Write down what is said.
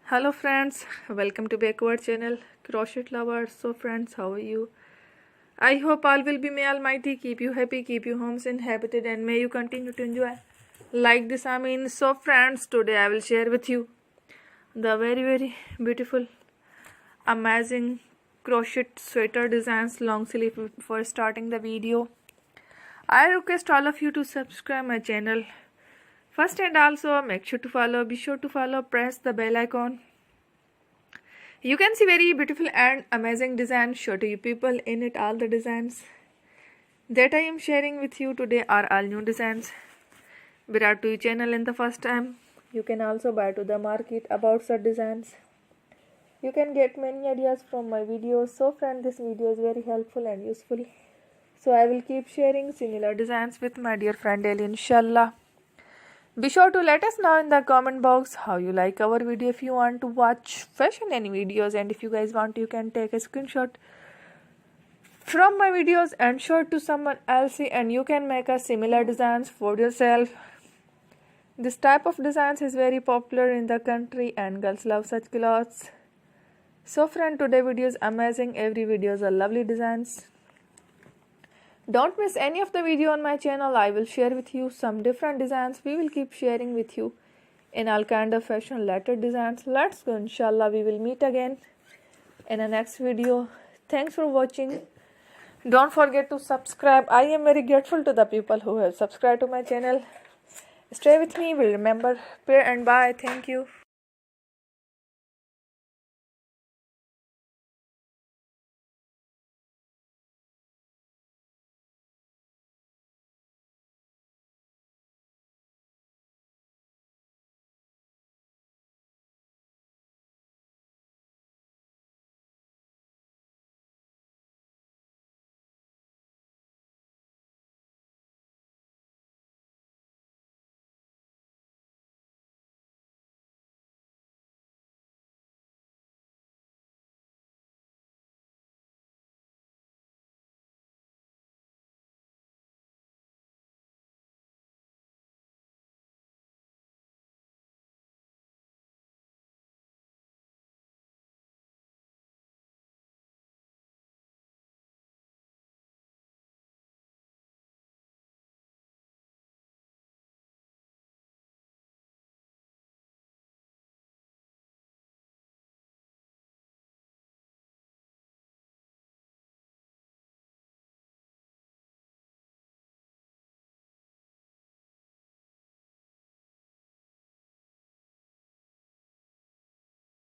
Hello friends, welcome to back our channel Crochet Lovers. So friends, how are you? I hope all will be, may Almighty keep you happy, keep you homes inhabited, and may you continue to enjoy like this. So friends, today I will share with you the very beautiful amazing crochet sweater designs, long sleeve. Before starting the video, I request all of you to subscribe my channel first, and also make sure to follow, be sure to follow, press the bell icon. You can see very beautiful and amazing designs. Show to you people in it. All the designs that I am sharing with you today are all new designs. Brought to your channel in the first time. You can also buy to the market about such designs. You can get many ideas from my videos. So friend, this video is very helpful and useful. So I will keep sharing similar designs with my dear friend Ali, inshallah. Be sure to let us know in the comment box how you like our video. If you want to watch fashion any videos, and if you guys want, you can take a screenshot from my videos and show it to someone else, and you can make a similar designs for yourself. This type of designs is very popular in the country and girls love such clothes. So friend, today video is amazing. Every video is a lovely designs. Don't miss any of the video on my channel. I will share with you some different designs. We will keep sharing with you in all kind of fashion related designs. Let's go, inshallah. We will meet again in the next video. Thanks for watching. Don't forget to subscribe. I am very grateful to the people who have subscribed to my channel. Stay with me. We'll remember. Pray and bye. Thank you.